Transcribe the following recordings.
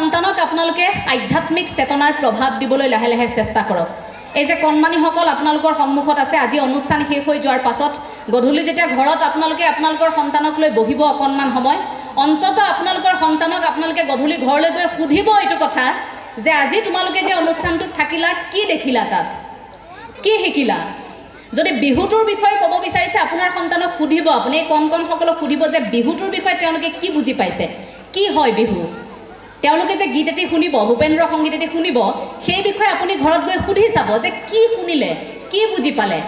সন্তানক আপোনালোকে আধ্যাত্মিক চেতনাৰ প্ৰভাৱ দিবলৈ লাহে লাহে চেষ্টা কৰক এই যে কণমানিসকল আপোনালোকৰ সন্মুখত আছে আজি অনুষ্ঠান শেষ হৈ যোৱাৰ পাছত গধূলি যেতিয়া ঘৰত আপোনালোকে আপোনালোকৰ সন্তানক লৈ বহিব অকণমান সময় অন্তত আপোনালোকৰ সন্তানক আপোনালোকে গধূলি ঘৰলৈ গৈ সুধিব এইটো কথা যে আজি তোমালোকে যে অনুষ্ঠানটোত থাকিলা কি দেখিলা তাত কি শিকিলা যদি বিহুটোৰ বিষয়ে ক'ব বিচাৰিছে আপোনাৰ সন্তানক সুধিব আপুনি কণকণসকলক সুধিব যে বিহুটোৰ বিষয়ে তেওঁলোকে কি বুজি পাইছে কি হয় বিহু তেওঁলোকে যে গীত এটি শুনিব ভূপেন্দ্ৰ সংগীত এটি শুনিব সেই বিষয়ে আপুনি ঘৰত গৈ সুধি চাব যে কি শুনিলে কি বুজি পালে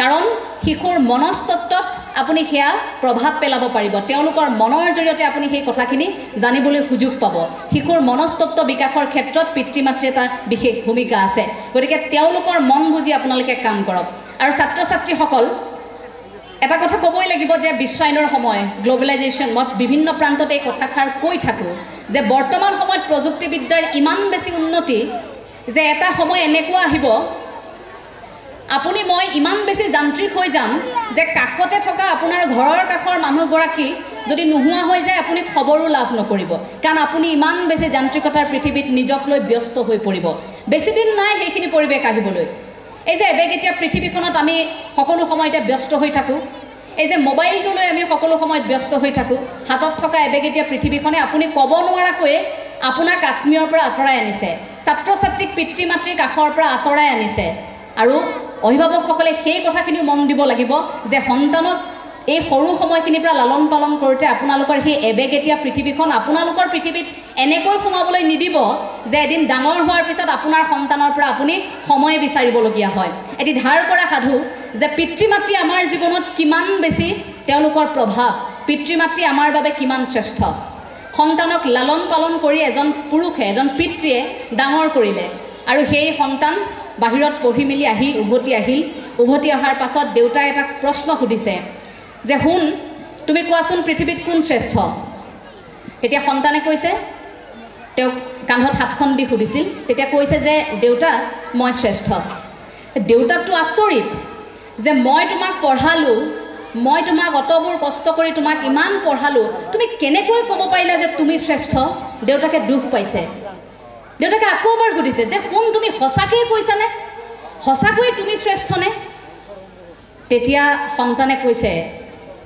কাৰণ শিশুৰ মনস্তত্ত্বত আপুনি সেয়া প্ৰভাৱ পেলাব পাৰিব তেওঁলোকৰ মনৰ জৰিয়তে আপুনি সেই কথাখিনি জানিবলৈ সুযোগ পাব শিশুৰ মনস্তত্ত্ব বিকাশৰ ক্ষেত্ৰত পিতৃ মাতৃৰ এটা বিশেষ ভূমিকা আছে গতিকে তেওঁলোকৰ মন বুজি আপোনালোকে কাম কৰক আৰু ছাত্ৰ ছাত্ৰীসকল এটা কথা ক'বই লাগিব যে বিশ্বায়নৰ সময় গ্লোবেলাইজেশ্যন মই বিভিন্ন প্ৰান্ততে এই কথাষাৰ কৈ থাকোঁ যে বৰ্তমান সময়ত প্ৰযুক্তিবিদ্যাৰ ইমান বেছি উন্নতি যে এটা সময় এনেকুৱা আহিব আপুনি মই ইমান বেছি যান্ত্ৰিক হৈ যাম যে কাষতে থকা আপোনাৰ ঘৰৰ কাষৰ মানুহগৰাকী যদি নোহোৱা হৈ যায় আপুনি খবৰো লাভ নকৰিব কাৰণ আপুনি ইমান বেছি যান্ত্ৰিকতাৰ পৃথিৱীত নিজক লৈ ব্যস্ত হৈ পৰিব বেছি দিন নাই সেইখিনি পৰিৱেশ আহিবলৈ এই যে এবেগ এতিয়া পৃথিৱীখনত আমি সকলো সময়তে ব্যস্ত হৈ থাকোঁ এই যে মোবাইলটো লৈ আমি সকলো সময়ত ব্যস্ত হৈ থাকোঁ হাতত থকা এবেগ এতিয়া পৃথিৱীখনে আপুনি ক'ব নোৱাৰাকৈয়ে আপোনাক আত্মীয়ৰ পৰা আঁতৰাই আনিছে ছাত্ৰ ছাত্ৰীক পিতৃ মাতৃৰ কাষৰ পৰা আঁতৰাই আনিছে আৰু অভিভাৱকসকলে সেই কথাখিনিও মন দিব লাগিব যে সন্তানক এই সৰু সময়খিনিৰ পৰা লালন পালন কৰোঁতে আপোনালোকৰ সেই এবেগ এতিয়া পৃথিৱীখন আপোনালোকৰ পৃথিৱীত এনেকৈ সোমাবলৈ নিদিব যে এদিন ডাঙৰ হোৱাৰ পিছত আপোনাৰ সন্তানৰ পৰা আপুনি সময় বিচাৰিবলগীয়া হয় এটি ধাৰ কৰা সাধু যে পিতৃ মাতৃ আমাৰ জীৱনত কিমান বেছি তেওঁলোকৰ প্ৰভাৱ পিতৃ মাতৃ আমাৰ বাবে কিমান শ্ৰেষ্ঠ সন্তানক লালন পালন কৰি এজন পুৰুষে এজন পিতৃয়ে ডাঙৰ কৰিলে আৰু সেই সন্তান বাহিৰত পঢ়ি মেলি আহি উভতি অহাৰ পাছত দেউতাই এটা প্ৰশ্ন সুধিছে যে শুন তুমি কোৱাচোন পৃথিৱীত কোন শ্ৰেষ্ঠ তেতিয়া সন্তানে কৈছে তেওঁক কান্ধত হাতখন দি সুধিছিল তেতিয়া কৈছে যে দেউতা মই শ্ৰেষ্ঠ দেউতাকটো আচৰিত যে মই তোমাক পঢ়ালোঁ মই তোমাক অতবোৰ কষ্ট কৰি তোমাক ইমান পঢ়ালোঁ তুমি কেনেকৈ ক'ব পাৰিলা যে তুমি শ্ৰেষ্ঠ দেউতাকে দুখ পাইছে দেউতাকে আকৌ এবাৰ সুধিছে যে শুন তুমি সঁচাকৈয়ে কৈছানে সঁচাকৈয়ে তুমি শ্ৰেষ্ঠনে তেতিয়া সন্তানে কৈছে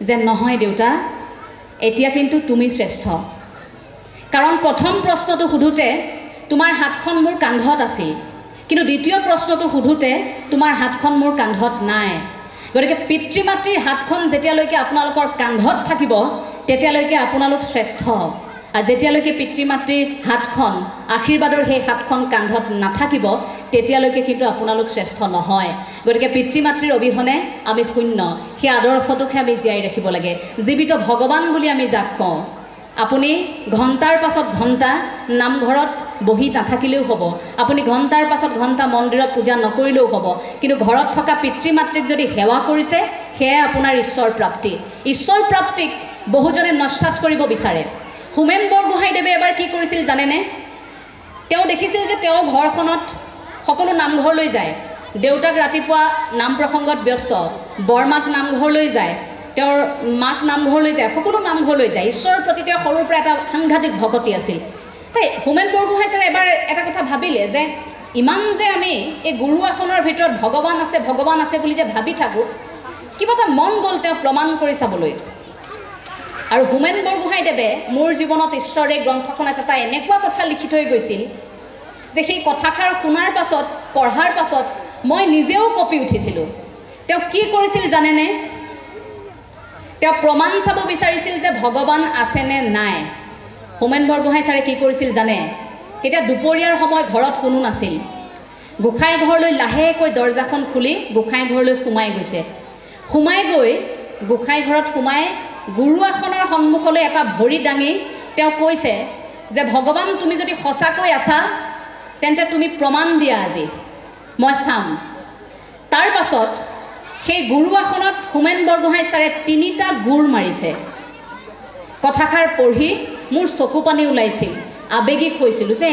যে নহয় দেউতা এতিয়া কিন্তু তুমি শ্ৰেষ্ঠ কাৰণ প্ৰথম প্ৰশ্নটো সুধোতে তোমাৰ হাতখন মোৰ কান্ধত আছিল কিন্তু দ্বিতীয় প্ৰশ্নটো সুধোতে তোমাৰ হাতখন মোৰ কান্ধত নাই গতিকে পিতৃ মাতৃৰ হাতখন যেতিয়ালৈকে আপোনালোকৰ কান্ধত থাকিব তেতিয়ালৈকে আপোনালোক শ্ৰেষ্ঠ আৰু যেতিয়ালৈকে পিতৃ মাতৃৰ হাতখন আশীৰ্বাদৰ সেই হাতখন কান্ধত নাথাকিব তেতিয়ালৈকে কিন্তু আপোনালোক শ্ৰেষ্ঠ নহয় গতিকে পিতৃ মাতৃৰ অবিহনে আমি শূন্য সেই আদৰ্শটোকে আমি জীয়াই ৰাখিব লাগে জীৱিত ভগৱান বুলি আমি যাক কওঁ আপুনি ঘণ্টাৰ পাছত ঘণ্টা নামঘৰত বহি নাথাকিলেও হ'ব আপুনি ঘণ্টাৰ পাছত ঘণ্টা মন্দিৰত পূজা নকৰিলেও হ'ব কিন্তু ঘৰত থকা পিতৃ মাতৃক যদি সেৱা কৰিছে সেয়াই আপোনাৰ ঈশ্বৰ প্ৰাপ্তিক বহুজনে নস্যাৎ কৰিব বিচাৰে হোমেন বৰগোহাঁইদেৱে এবাৰ কি কৰিছিল জানেনে তেওঁ দেখিছিল যে তেওঁৰ ঘৰখনত সকলো নামঘৰলৈ যায় দেউতাক ৰাতিপুৱা নাম প্ৰসংগত ব্যস্ত বৰমাক নামঘৰলৈ যায় তেওঁৰ মাক নামঘৰলৈ যায় সকলো নামঘৰলৈ যায় ঈশ্বৰৰ প্ৰতি তেওঁৰ সৰুৰ পৰা এটা সাংঘাতিক ভকতি আছিল হোমেন বৰগোহাঁই ছাৰে এবাৰ এটা কথা ভাবিলে যে ইমান যে আমি এই গুৰু আসনৰ ভিতৰত ভগৱান আছে বুলি যে ভাবি থাকোঁ কিবা এটা মন গ'ল তেওঁ প্ৰমাণ কৰি চাবলৈ আৰু হোমেন বৰগোহাঁইদেৱে মোৰ জীৱনত ঈশ্বৰে গ্ৰন্থখনত এটা এনেকুৱা কথা লিখি থৈ গৈছিল যে সেই কথাষাৰ শুনাৰ পাছত পঢ়াৰ পাছত মই নিজেও কঁপি উঠিছিলোঁ তেওঁ কি কৰিছিল জানেনে তেওঁ প্ৰমাণ চাব বিচাৰিছিল যে ভগৱান আছেনে নাই হোমেন বৰগোহাঁই ছাৰে কি কৰিছিল জানে এতিয়া দুপৰীয়াৰ সময় ঘৰত কোনো নাছিল গোসাঁই ঘৰলৈ লাহেকৈ দৰ্জাখন খুলি গোসাঁই ঘৰলৈ সোমাই গৈ গোসাঁই ঘৰত সোমাই গুৰু আসনৰ সন্মুখলৈ এটা ভৰি দাঙি তেওঁ কৈছে যে ভগৱান তুমি যদি সঁচাকৈ আছা তেন্তে তুমি প্ৰমাণ দিয়া আজি মই চাম তাৰ পাছত সেই গুৰু আসনত হোমেন বৰগোহাঁই ছাৰে 3টা গুৰ মাৰিছে কথাষাৰ পঢ়ি মোৰ চকু পানী ওলাইছিল আবেগিক হৈছিলোঁ যে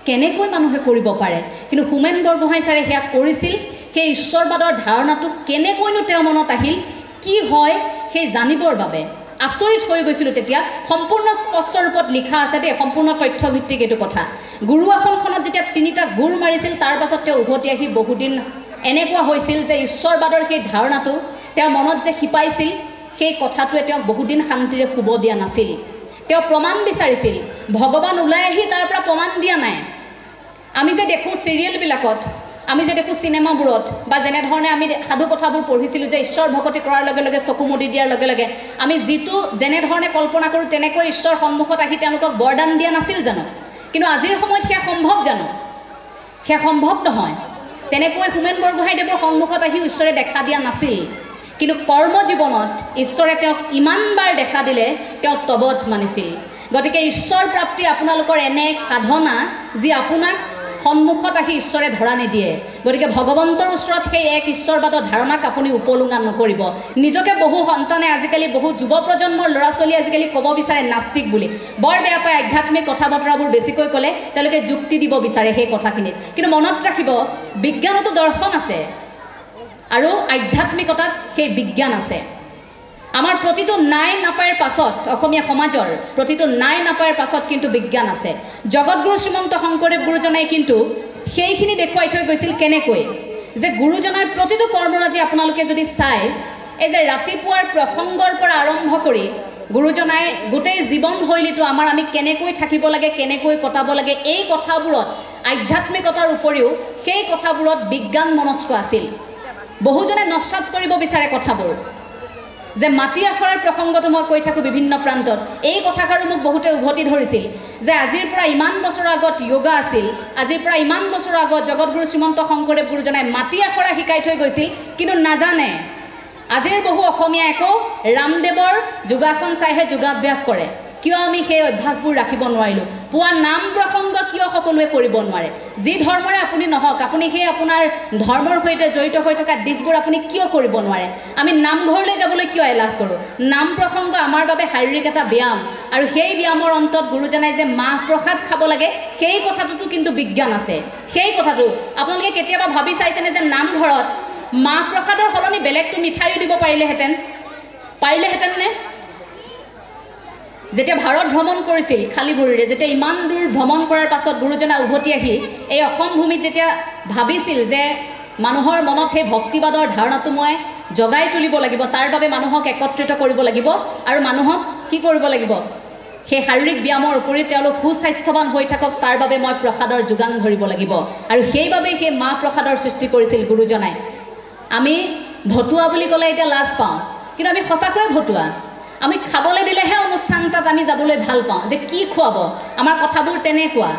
কেনেকৈ মানুহে কৰিব পাৰে কিন্তু হোমেন বৰগোহাঁই ছাৰে সেয়া কৰিছিল সেই ঈশ্বৰবাদৰ ধাৰণাটো কেনেকৈনো তেওঁৰ মনত আহিল কি হয় সেই জানিবৰ বাবে আচৰিত হৈ গৈছিলোঁ তেতিয়া সম্পূৰ্ণ স্পষ্ট ৰূপত লিখা আছে দেই সম্পূৰ্ণ তথ্যভিত্তিক এইটো কথা গুৰু আসনখনত যেতিয়া 3টা গুৰ মাৰিছিল তাৰ পাছত তেওঁ উভতি আহি বহুদিন এনেকুৱা হৈছিল যে ঈশ্বৰবাদৰ সেই ধাৰণাটো তেওঁৰ মনত যে শিপাইছিল সেই কথাটোৱে তেওঁক বহুদিন শান্তিৰে শুব দিয়া নাছিল তেওঁ প্ৰমাণ বিচাৰিছিল ভগৱান ওলাই আহি তাৰ পৰা প্ৰমাণ দিয়া নাই আমি যে দেখোঁ চিৰিয়েলবিলাকত আমি যে দেখোঁ চিনেমাবোৰত বা যেনেধৰণে আমি সাধু কথাবোৰ পঢ়িছিলোঁ যে ঈশ্বৰ ভকতি কৰাৰ লগে লগে চকু মুদি দিয়াৰ লগে লগে আমি যিটো যেনেধৰণে কল্পনা কৰোঁ তেনেকৈ ঈশ্বৰ সন্মুখত আহি তেওঁলোকক বৰদান দিয়া নাছিল জানো কিন্তু আজিৰ সময়ত সেয়া সম্ভৱ জানো সেয়া সম্ভৱ নহয় তেনেকৈ হোমেন বৰগোহাঁইদেৱৰ সন্মুখত আহি ঈশ্বৰে দেখা দিয়া নাছিল কিন্তু কৰ্ম জীৱনত ঈশ্বৰে তেওঁক ইমানবাৰ দেখা দিলে তেওঁ তবধ মানিছিল গতিকে ঈশ্বৰ প্ৰাপ্তি আপোনালোকৰ এনে সাধনা যি আপোনাক সন্মুখত আহি ঈশ্বৰে ধৰা নিদিয়ে গতিকে ভগৱন্তৰ ওচৰত সেই এক ঈশ্বৰবাদৰ ধাৰণাক আপুনি উপলুঙা নকৰিব নিজকে বহু সন্তানে আজিকালি বহু যুৱ প্ৰজন্মৰ ল'ৰা ছোৱালী আজিকালি ক'ব বিচাৰে নাস্তিক বুলি বৰ বেয়া পায় আধ্যাত্মিক কথা বতৰাবোৰ বেছিকৈ ক'লে তেওঁলোকে যুক্তি দিব বিচাৰে সেই কথাখিনিত কিন্তু মনত ৰাখিব বিজ্ঞানতো দৰ্শন আছে আৰু আধ্যাত্মিকতাত সেই বিজ্ঞান আছে আমাৰ প্ৰতিটো নাই নাপায়ৰ পাছত অসমীয়া সমাজৰ প্ৰতিটো নাই নাপায়ৰ পাছত কিন্তু বিজ্ঞান আছে জগতগুৰু শ্ৰীমন্ত শংকৰদেৱ গুৰুজনাই কিন্তু সেইখিনি দেখুৱাই থৈ গৈছিল কেনেকৈ যে গুৰুজনাৰ প্ৰতিটো কৰ্মৰাজি আপোনালোকে যদি চায় এই যে ৰাতিপুৱাৰ প্ৰসংগৰ পৰা আৰম্ভ কৰি গুৰুজনাই গোটেই জীৱনশৈলীটো আমাৰ আমি কেনেকৈ থাকিব লাগে কেনেকৈ কটাব লাগে এই কথাবোৰত আধ্যাত্মিকতাৰ উপৰিও সেই কথাবোৰত বিজ্ঞান মনস্ক আছিল বহুজনে নস্বাত কৰিব বিচাৰে কথাবোৰ যে মাটি আখৰাৰ প্ৰসংগটো মই কৈ থাকোঁ বিভিন্ন প্ৰান্তত এই কথাষাৰো মোক বহুতে উভতি ধৰিছিল যে আজিৰ পৰা ইমান বছৰৰ আগত য়োগা আছিল আজিৰ পৰা ইমান বছৰৰ আগত জগতগুৰু শ্ৰীমন্ত শংকৰদেৱ গুৰুজনাই মাটি আখৰা শিকাই থৈ গৈছিল কিন্তু নাজানে আজিৰ বহু অসমীয়া একো ৰামদেৱৰ যোগাসন চাইহে যোগাভ্যাস কৰে কিয় আমি সেই অভ্যাসবোৰ ৰাখিব নোৱাৰিলোঁ পুৱা নাম প্ৰসংগ কিয় সকলোৱে কৰিব নোৱাৰে যি ধৰ্মৰে আপুনি নহওক আপুনি সেই আপোনাৰ ধৰ্মৰ সৈতে জড়িত হৈ থকা দিশবোৰ আপুনি কিয় কৰিব নোৱাৰে আমি নামঘৰলৈ যাবলৈ কিয় এলাহ কৰোঁ নাম প্ৰসংগ আমাৰ বাবে শাৰীৰিক এটা ব্যায়াম আৰু সেই ব্যায়ামৰ অন্তত গুৰুজনাই যে মাহ প্ৰসাদ খাব লাগে সেই কথাটোতো কিন্তু বিজ্ঞান আছে সেই কথাটো আপোনালোকে কেতিয়াবা ভাবি চাইছেনে যে নামঘৰত মাহ প্ৰসাদৰ সলনি বেলেগটো মিঠাইও দিব পাৰিলেহেঁতেন নে যেতিয়া ভাৰত ভ্ৰমণ কৰিছিল খালী ভৰিৰে যেতিয়া ইমান দূৰ ভ্ৰমণ কৰাৰ পাছত গুৰুজনা উভতি আহি এই অসম ভূমিত যেতিয়া ভাবিছিল যে মানুহৰ মনত সেই ভক্তিবাদৰ ধাৰণাটো মই জগাই তুলিব লাগিব তাৰ বাবে মানুহক একত্ৰিত কৰিব লাগিব আৰু মানুহক কি কৰিব লাগিব সেই শাৰীৰিক ব্যায়ামৰ উপৰি তেওঁলোক সুস্বাস্থ্যৱান হৈ থাকক তাৰ বাবে মই প্ৰসাদৰ যোগান ধৰিব লাগিব আৰু সেইবাবেই সেই মাহ প্ৰসাদৰ সৃষ্টি কৰিছিল গুৰুজনাই আমি ভতুৱা বুলি ক'লে এতিয়া লাজ পাওঁ কিন্তু আমি সঁচাকৈয়ে ভতুৱা আমি খাবলৈ দিলেহে অনুষ্ঠান তাত আমি যাবলৈ ভাল পাওঁ যে কি খুৱাব আমাৰ কথাবোৰ তেনেকুৱা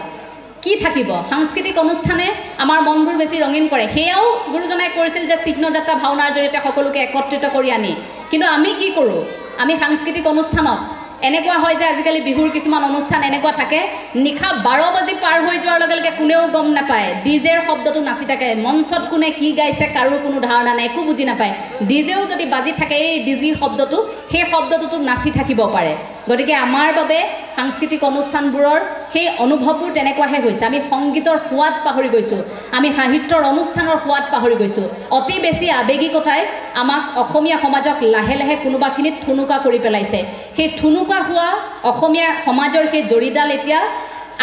কি থাকিব সাংস্কৃতিক অনুষ্ঠানে আমাৰ মনবোৰ বেছি ৰঙীন কৰে সেয়াও গুৰুজনাই কৰিছিল যে চিহ্নযাত্ৰা ভাওনাৰ জৰিয়তে সকলোকে একত্ৰিত কৰি আনি কিন্তু আমি কি কৰোঁ আমি সাংস্কৃতিক অনুষ্ঠানত এনেকুৱা হয় যে আজিকালি বিহুৰ কিছুমান অনুষ্ঠান এনেকুৱা থাকে নিশা 12 বাজি পাৰ হৈ যোৱাৰ লগে লগে কোনেও গম নাপায় ডিজেৰ শব্দটো নাচি থাকে মঞ্চত কোনে কি গাইছে কাৰো কোনো ধাৰণা নাই একো বুজি নাপায় ডিজেও যদি বাজি থাকে এই ডিজিৰ শব্দটো সেই শব্দটোতো নাচি থাকিব পাৰে গতিকে আমাৰ বাবে সাংস্কৃতিক অনুষ্ঠানবোৰৰ সেই অনুভৱবোৰ তেনেকুৱাহে হৈছে আমি সংগীতৰ সোৱাদ পাহৰি গৈছোঁ আমি সাহিত্যৰ অনুষ্ঠানৰ সোৱাদ পাহৰি গৈছোঁ অতি বেছি আৱেগিকতাই আমাক অসমীয়া সমাজক লাহে লাহে কোনোবাখিনিত থুনুকা কৰি পেলাইছে সেই থুনুকা হোৱা অসমীয়া সমাজৰ সেই জৰিডাল এতিয়া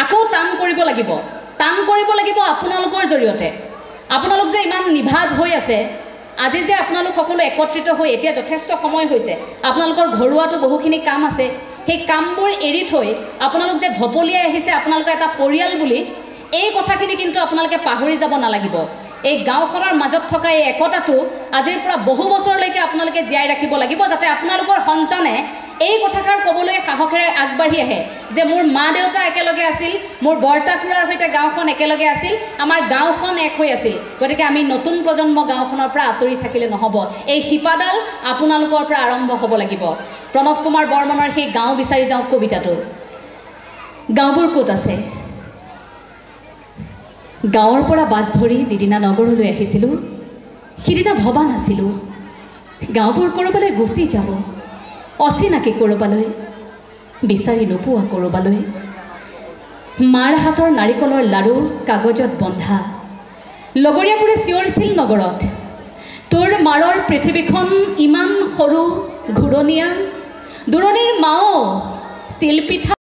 আকৌ টান কৰিব লাগিব আপোনালোকৰ জৰিয়তে আপোনালোক যে ইমান নিভাজ হৈ আছে আজি যে আপোনালোক সকলো একত্ৰিত হৈ এতিয়া যথেষ্ট সময় হৈছে আপোনালোকৰ ঘৰুৱাটো বহুখিনি কাম আছে সেই কামবোৰ এৰি থৈ আপোনালোক যে ঢপলিয়াই আহিছে আপোনালোকৰ এটা পৰিয়াল বুলি এই কথাখিনি কিন্তু আপোনালোকে পাহৰি যাব নালাগিব এই গাঁওখনৰ মাজত থকা এই একতাটো আজিৰ পৰা বহু বছৰলৈকে আপোনালোকে জীয়াই ৰাখিব লাগিব যাতে আপোনালোকৰ সন্তানে এই কথাষাৰ ক'বলৈ সাহসেৰে আগবাঢ়ি আহে যে মোৰ মা দেউতা একেলগে আছিল মোৰ বৰ্তা খুৰাৰ সৈতে গাঁওখন একেলগে আছিল আমাৰ গাঁওখন এক হৈ আছিল গতিকে আমি নতুন প্ৰজন্ম গাঁওখনৰ পৰা আঁতৰি থাকিলে নহ'ব এই শিপাডাল আপোনালোকৰ পৰা আৰম্ভ হ'ব লাগিব প্ৰণৱ কুমাৰ বৰ্মনৰ সেই গাঁও বিচাৰি যাওঁ কবিতাটো গাঁওবোৰ ক'ত আছে গাঁৱৰ পৰা বাছ ধৰি যিদিনা নগৰলৈ আহিছিলোঁ সিদিনা ভবা নাছিলোঁ গাঁওবোৰ ক'ৰবালৈ গুচি যাব অচিনাকি ক'ৰবালৈ বিচাৰি নোপোৱা ক'ৰবালৈ মাৰ হাতৰ নাৰিকলৰ লাড়ু কাগজত বন্ধা লগৰীয়াবোৰে চিঞৰিছিল নগৰত তোৰ মাৰৰ পৃথিৱীখন ইমান সৰু ঘূৰণীয়া দূৰণিৰ মাও তিলপিঠা